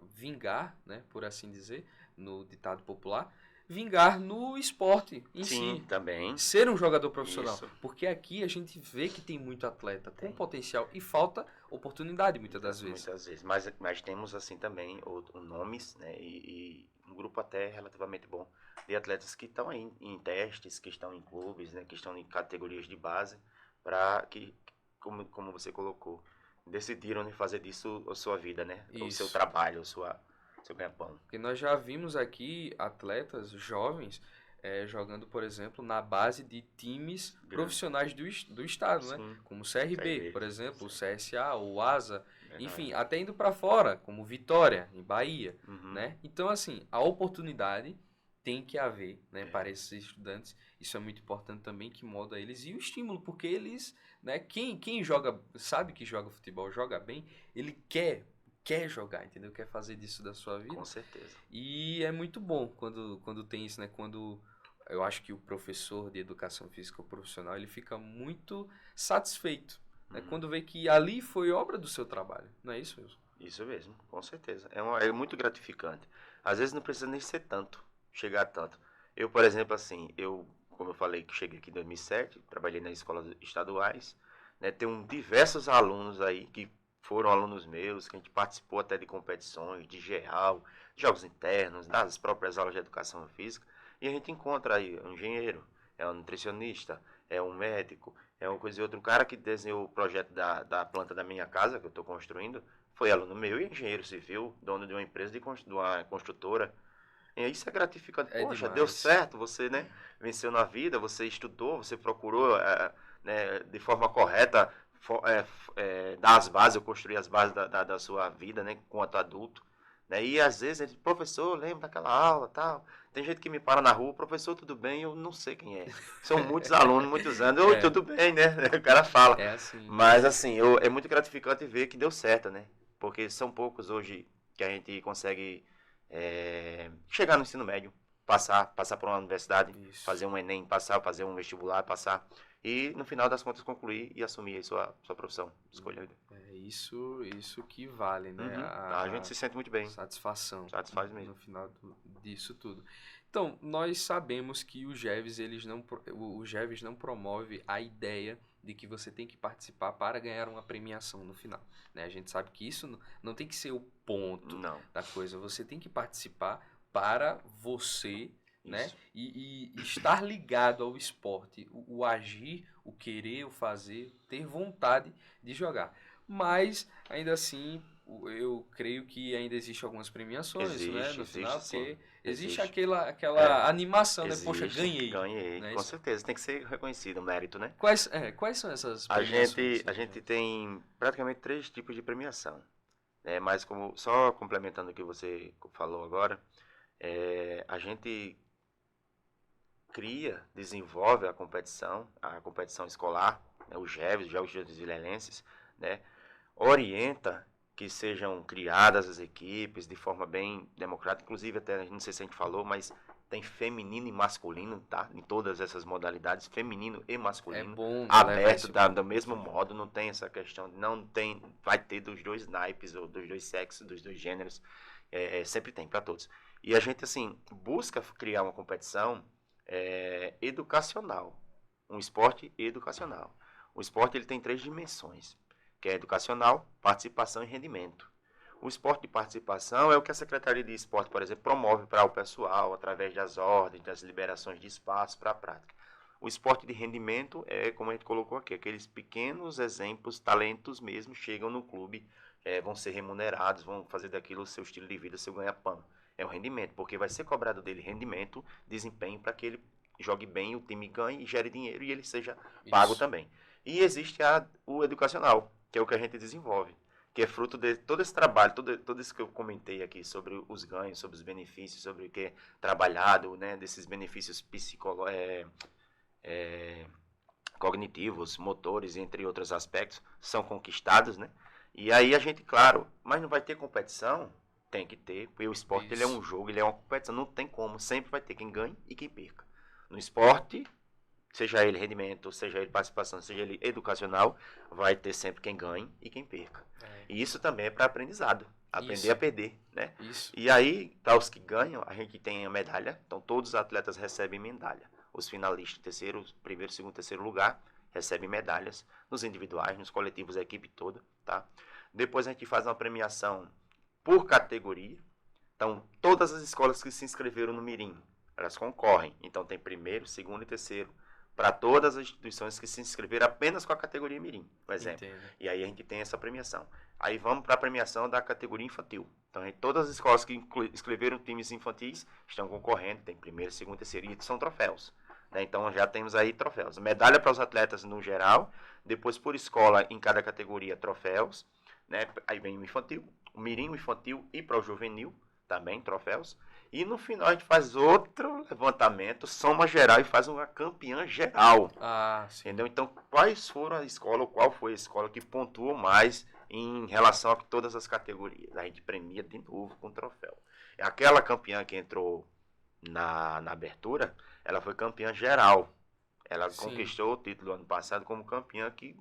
vingar, né, por assim dizer, no ditado popular, vingar no esporte em Sim, si. também. Ser um jogador profissional. Isso. Porque aqui a gente vê que tem muito atleta com Tem. potencial e falta oportunidade muitas das vezes. Muitas vezes. Mas temos assim também nomes, né, e um grupo até relativamente bom de atletas que estão aí em testes, que estão em clubes, né, que estão em categorias de base, para que, como você colocou, decidiram fazer disso a sua vida, né? O seu Isso. trabalho, seu ganha-pão. Porque nós já vimos aqui atletas jovens jogando, por exemplo, na base de times profissionais do estado, né? Sim. Como o CRB, por exemplo, o CSA, o ASA, Verdade. enfim, até indo para fora, como Vitória, em Bahia, Uhum. né? Então, assim, a oportunidade tem que haver, né, para esses estudantes. Isso é muito importante também, que molda eles. E o estímulo, porque eles, né, quem joga, sabe que joga futebol, joga bem, ele quer jogar, entendeu? Quer fazer disso da sua vida. Com certeza. E é muito bom quando tem isso, né? Quando eu acho que o professor de educação física ou profissional, ele fica muito satisfeito, né? Quando vê que ali foi obra do seu trabalho, não é isso, Wilson? Isso mesmo, com certeza. É muito gratificante. Às vezes não precisa nem ser tanto, chegar a tanto. Eu, por exemplo, assim, como eu falei que cheguei aqui em 2007, trabalhei nas escolas estaduais, né? Tenho diversos alunos aí que foram alunos meus, que a gente participou até de competições, de geral, jogos internos, das próprias aulas de educação física, e a gente encontra aí um engenheiro, é um nutricionista, é um médico, é uma coisa e outra. O cara que desenhou o projeto da planta da minha casa, que eu estou construindo, foi aluno meu e engenheiro civil, dono de uma empresa de uma construtora. E isso é gratificante. É Poxa, deu demais. certo, você, né, venceu na vida, você estudou, você procurou, né, de forma correta, dar as bases, eu construí as bases da sua vida, né, enquanto adulto. Né, e às vezes, ele, professor, lembra daquela aula, tal. Tem gente que me para na rua, professor, tudo bem? Eu não sei quem é. São muitos alunos, muitos anos. Oi, tudo bem, né? O cara fala. É assim. Mas assim, é muito gratificante ver que deu certo, né? Porque são poucos hoje que a gente consegue chegar no ensino médio, passar por uma universidade, Isso. fazer um Enem, fazer um vestibular, passar. E no final das contas concluir e assumir a sua profissão escolhida. É isso que vale, né? Uhum. A gente se sente muito bem. Satisfação. Satisfaz mesmo. No final disso tudo. Então, nós sabemos que o GEVES não promove a ideia de que você tem que participar para ganhar uma premiação no final, né? A gente sabe que isso não tem que ser o ponto da coisa. Você tem que participar para você, né? E estar ligado ao esporte, o agir, o querer, o fazer, ter vontade de jogar. Mas, ainda assim, eu creio que ainda existem algumas premiações, né, no final, porque existe aquela animação, né? Poxa, ganhei. Ganhei, com certeza. Tem que ser reconhecido o mérito, né? Quais são essas premiações? A gente tem praticamente 3 tipos de premiação. Mas só complementando o que você falou agora, a gente desenvolve a competição escolar, né, os GEVs, os Jogos Brasileirenses, né, orienta que sejam criadas as equipes de forma bem democrática, inclusive até, não sei se a gente falou, mas tem feminino e masculino, tá? Em todas essas modalidades, feminino e masculino, aberto do mesmo modo, não tem essa questão, vai ter dos dois naipes, ou dos dois sexos, dos dois gêneros, sempre tem para todos. E a gente, assim, busca criar uma competição educacional, um esporte educacional. O esporte ele tem 3 dimensões, que é educacional, participação e rendimento. O esporte de participação é o que a Secretaria de Esporte, por exemplo, promove para o pessoal, através das ordens, das liberações de espaço para a prática. O esporte de rendimento é, como a gente colocou aqui, aqueles pequenos exemplos, talentos mesmo, chegam no clube, vão ser remunerados, vão fazer daquilo o seu estilo de vida, seu ganha-pão. É o rendimento, porque vai ser cobrado dele rendimento, desempenho, para que ele jogue bem, o time ganhe e gere dinheiro e ele seja pago também. E existe o educacional, que é o que a gente desenvolve, que é fruto de todo esse trabalho, tudo isso que eu comentei aqui sobre os ganhos, sobre os benefícios, sobre o que é trabalhado, né, desses benefícios cognitivos, motores, entre outros aspectos, são conquistados, né? E aí a gente, claro, mas não vai ter competição? Tem que ter, porque o esporte ele é um jogo, ele é uma competição, não tem como, sempre vai ter quem ganhe e quem perca. No esporte, seja ele rendimento, seja ele participação, seja ele educacional, vai ter sempre quem ganhe e quem perca. E isso também é para aprendizado, aprender a perder, né? E aí, para os que ganham, a gente tem a medalha, então todos os atletas recebem medalha. Os finalistas, primeiro, segundo, terceiro lugar, recebem medalhas nos individuais, nos coletivos, a equipe toda, tá? Depois a gente faz uma premiação por categoria. Então, todas as escolas que se inscreveram no Mirim, elas concorrem. Então, tem primeiro, segundo e terceiro para todas as instituições que se inscreveram apenas com a categoria Mirim, por exemplo. Entendo. E aí a gente tem essa premiação. Aí vamos para a premiação da categoria infantil. Então, todas as escolas que inscreveram times infantis estão concorrendo, tem primeira, segunda, terceira, e são troféus. Né? Então, já temos aí troféus. Medalha para os atletas no geral, depois por escola em cada categoria troféus. Né? Aí vem o infantil, o mirim, o infantil e para o juvenil também troféus. E no final a gente faz outro levantamento, soma geral e faz uma campeã geral. Sim. Entendeu? Então, quais foram a escola, ou qual foi a escola que pontuou mais em relação a todas as categorias? A gente premia de novo com troféu. Aquela campeã que entrou na abertura, ela foi campeã geral. Ela conquistou o título ano passado como campeã que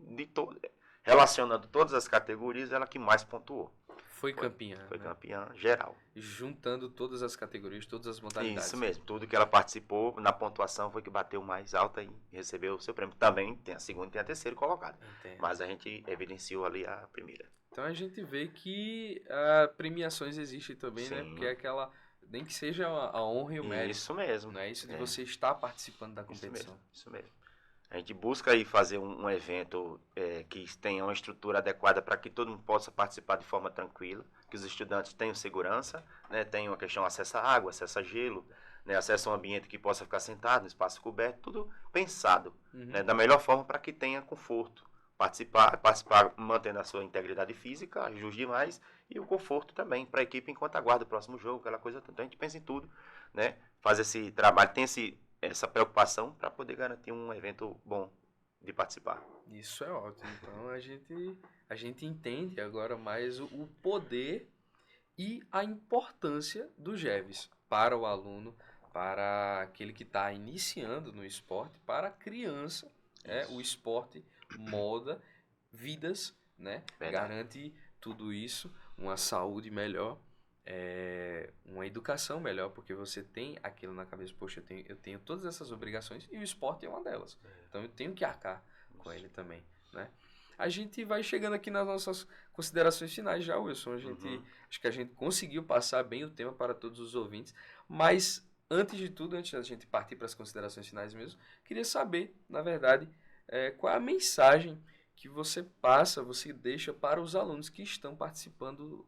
relacionando todas as categorias, ela que mais pontuou. Foi campeã. Foi campeã geral. Juntando todas as categorias, todas as modalidades. Isso mesmo. Tudo que ela participou na pontuação foi que bateu mais alta e recebeu o seu prêmio. Também tem a segunda e tem a terceira colocada. Mas a gente evidenciou ali a primeira. Então a gente vê que premiações existem também, né? Porque é aquela... Nem que seja a honra e o mérito. Isso mesmo. Não é isso de você estar participando da competição. Isso mesmo. A gente busca aí fazer um evento que tenha uma estrutura adequada para que todo mundo possa participar de forma tranquila, que os estudantes tenham segurança, né, tenham a questão acesso à água, acesso a gelo, né, acesso a um ambiente que possa ficar sentado, no espaço coberto, tudo pensado, né, da melhor forma para que tenha conforto. Participar mantendo a sua integridade física, ajude demais, e o conforto também para a equipe enquanto aguarda o próximo jogo, aquela coisa toda. Então a gente pensa em tudo, né, faz esse trabalho, tem essa preocupação para poder garantir um evento bom de participar. Isso é ótimo. Então a gente entende agora mais o poder e a importância do GEVES para o aluno, para aquele que está iniciando no esporte, para a criança. O esporte molda vidas, né? Garante tudo isso, uma saúde melhor. Uma educação melhor, porque você tem aquilo na cabeça, poxa, eu tenho todas essas obrigações e o esporte é uma delas. Então eu tenho que arcar com ele também, né? A gente vai chegando aqui nas nossas considerações finais já, Wilson. Acho que a gente conseguiu passar bem o tema para todos os ouvintes, mas antes de tudo, antes da gente partir para as considerações finais mesmo, queria saber, na verdade, qual é a mensagem que você deixa para os alunos que estão participando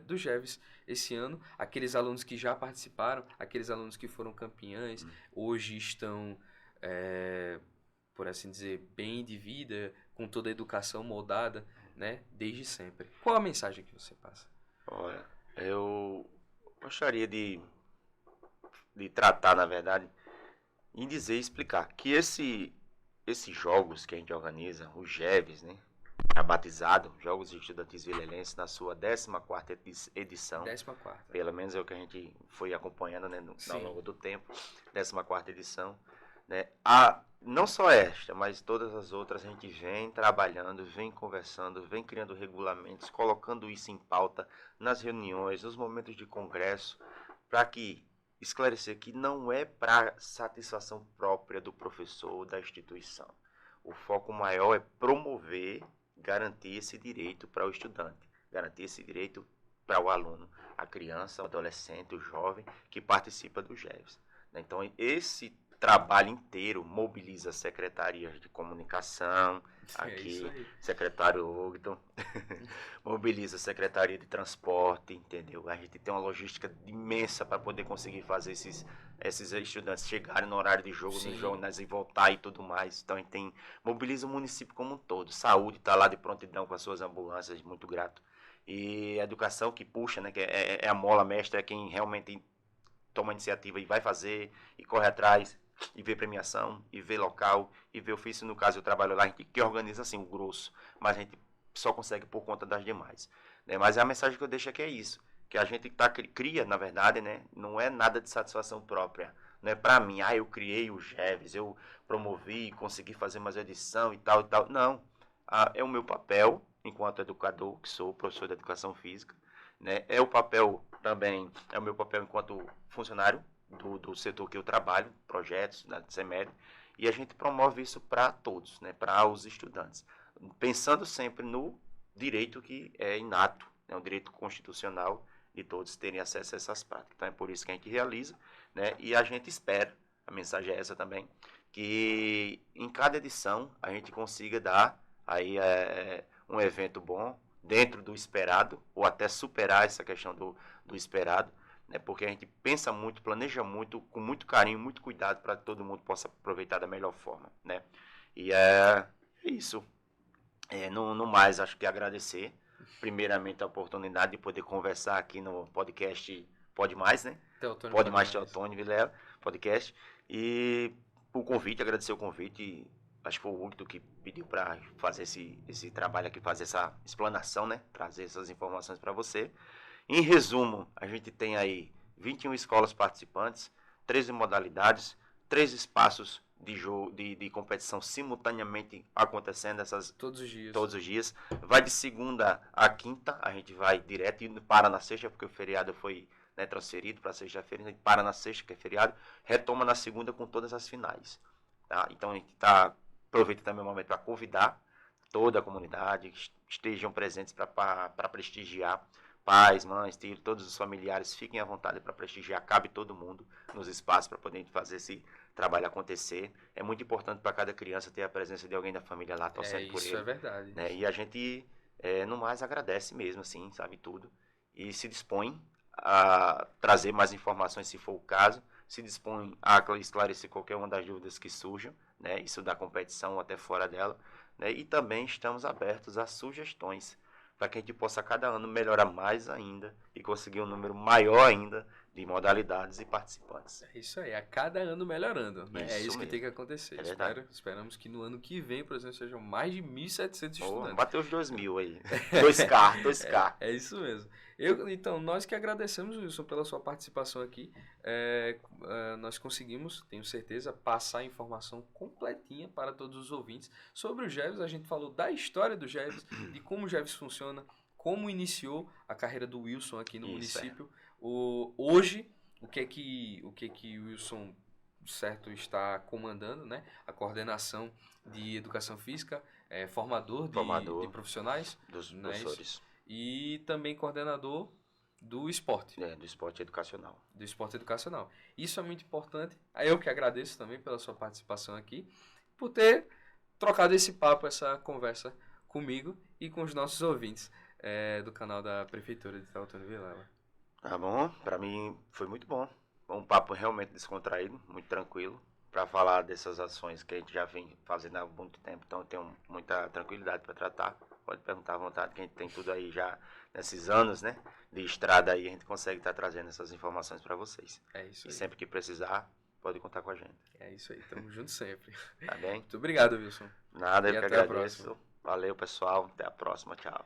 do GEVES esse ano, aqueles alunos que já participaram, aqueles alunos que foram campeões, hoje estão, por assim dizer, bem de vida, com toda a educação moldada, né, desde sempre. Qual a mensagem que você passa? Olha, eu gostaria de tratar, na verdade, e dizer e explicar que esses jogos que a gente organiza, os GEVES, né, é batizado, Jogos Estudantis Vilelenses, na sua 14ª edição. 14ª. Pelo menos é o que a gente foi acompanhando, né, ao longo do tempo. 14ª edição. Né? Não só esta, mas todas as outras a gente vem trabalhando, vem conversando, vem criando regulamentos, colocando isso em pauta nas reuniões, nos momentos de congresso, para que esclarecer que não é para satisfação própria do professor ou da instituição. O foco maior é promover, garantir esse direito para o estudante, garantir esse direito para o aluno, a criança, o adolescente, o jovem que participa do GEVES. Então, esse trabalho inteiro mobiliza secretarias de comunicação, aqui, secretário Ogden, mobiliza a secretaria de transporte, entendeu? A gente tem uma logística imensa para poder conseguir fazer esses estudantes chegarem no horário de jogo, no jogo, e voltar e tudo mais. Então a gente mobiliza o município como um todo. Saúde está lá de prontidão com as suas ambulâncias, muito grato. E a educação que puxa, né, que é a mola mestra, é quem realmente toma a iniciativa e vai fazer, e corre atrás, e vê premiação, e vê local, e vê ofício. No caso, eu trabalho lá, a gente que organiza assim o grosso, mas a gente só consegue por conta das demais. Né? Mas a mensagem que eu deixo aqui é isso, que a gente cria, na verdade, né, não é nada de satisfação própria. Não é para mim, eu criei o GEVES, eu promovi, consegui fazer mais edição e tal. Não, é o meu papel, enquanto educador, que sou professor de educação física, né? É o meu papel enquanto funcionário do setor que eu trabalho, projetos, da CEMED, e a gente promove isso para todos, né, para os estudantes, pensando sempre no direito que é inato, né, o direito constitucional de todos terem acesso a essas práticas. Então é por isso que a gente realiza, né, e a gente espera, a mensagem é essa também, que em cada edição a gente consiga dar aí um evento bom, dentro do esperado, ou até superar essa questão do esperado, né? Porque a gente pensa muito, planeja muito, com muito carinho, muito cuidado para que todo mundo possa aproveitar da melhor forma, né? E é isso. No mais, acho que agradecer, primeiramente, a oportunidade de poder conversar aqui no podcast Pode Mais, né? Teotônio Pode Mais Teotônio Vilela, podcast. E o convite, agradecer o convite. Acho que foi o Húlio que pediu para fazer esse trabalho aqui, fazer essa explanação, né? Trazer essas informações para você. Em resumo, a gente tem aí 21 escolas participantes, 13 modalidades, 3 espaços de competição simultaneamente acontecendo todos os dias. todos os dias. Vai de segunda a quinta, a gente vai direto e para na sexta, porque o feriado foi, né, transferido para sexta-feira, a gente para na sexta, que é feriado, retoma na segunda com todas as finais. Tá? Então a gente aproveita também o momento para convidar toda a comunidade, estejam presentes para prestigiar. Pais, mães, tios, todos os familiares, fiquem à vontade para prestigiar, cabe todo mundo nos espaços para poder fazer esse trabalho acontecer. É muito importante para cada criança ter a presença de alguém da família lá torcendo por ele. Isso é verdade. Né? E a gente, no mais, agradece mesmo, assim, sabe, tudo. E se dispõe a trazer mais informações, se for o caso. Se dispõe a esclarecer qualquer uma das dúvidas que surjam, né? Isso da competição ou até fora dela. Né? E também estamos abertos a sugestões, para que a gente possa cada ano melhorar mais ainda e conseguir um número maior ainda de modalidades e participantes. É isso aí, a cada ano melhorando, né? Isso é isso mesmo. que tem que acontecer. Esperamos que no ano que vem, por exemplo, sejam mais de 1.700 estudantes. Bateu os 2.000 aí. 2K, 2K. É isso mesmo. Então, nós que agradecemos, Wilson, pela sua participação aqui. Nós conseguimos, tenho certeza, passar a informação completinha para todos os ouvintes sobre o GEVES. A gente falou da história do GEVES, de como o GEVES funciona, como iniciou a carreira do Wilson aqui no município. Hoje, o que é que o Wilson, certo, está comandando, né? A coordenação de educação física, formador de profissionais, dos né? professores. E também coordenador do esporte. Do esporte educacional. Do esporte educacional. Isso é muito importante. Eu que agradeço também pela sua participação aqui, por ter trocado esse papo, essa conversa comigo e com os nossos ouvintes do canal da Prefeitura de Teotônio Vilela. Tá bom, para mim foi muito bom. Um papo realmente descontraído, muito tranquilo, para falar dessas ações que a gente já vem fazendo há muito tempo, então eu tenho muita tranquilidade para tratar. Pode perguntar à vontade, que a gente tem tudo aí já nesses anos, né, de estrada aí, a gente consegue estar trazendo essas informações para vocês. É isso aí. E sempre que precisar, pode contar com a gente. É isso aí, tamo junto sempre. Tá bem? Muito obrigado, Wilson. Nada, eu que até agradeço. Valeu, pessoal. Até a próxima. Tchau.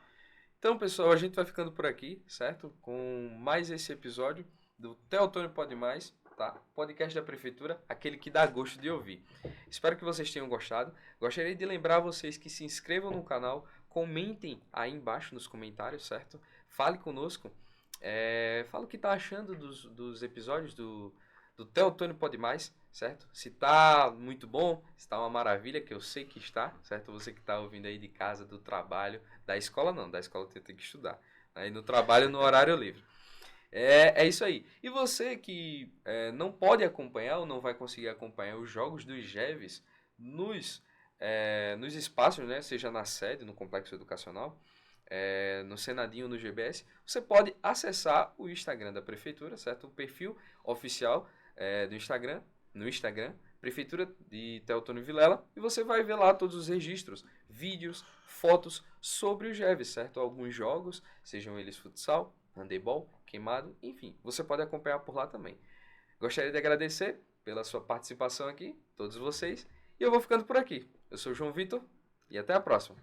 Então, pessoal, a gente vai ficando por aqui, certo? Com mais esse episódio do Teotônio Pode Mais, tá? Podcast da Prefeitura, aquele que dá gosto de ouvir. Espero que vocês tenham gostado. Gostaria de lembrar vocês que se inscrevam no canal, comentem aí embaixo nos comentários, certo? Fale conosco. Fala o que tá achando dos episódios do Teotônio Pode Mais, certo? Se tá muito bom, se tá uma maravilha, que eu sei que está, certo? Você que tá ouvindo aí de casa, do trabalho, da escola não, da escola você tem que estudar. Aí no trabalho, no horário livre. É isso aí. E você que não pode acompanhar ou não vai conseguir acompanhar os jogos dos GEVES nos espaços, né? Seja na sede, no complexo educacional, no Senadinho, no GBS, você pode acessar o Instagram da Prefeitura, certo? O perfil oficial do Instagram, no Instagram, Prefeitura de Teotônio Vilela, e você vai ver lá todos os registros, vídeos, fotos sobre o GEVES, certo? Alguns jogos, sejam eles futsal, handebol, queimado, enfim, você pode acompanhar por lá também. Gostaria de agradecer pela sua participação aqui, todos vocês, e eu vou ficando por aqui. Eu sou o João Vitor, e até a próxima.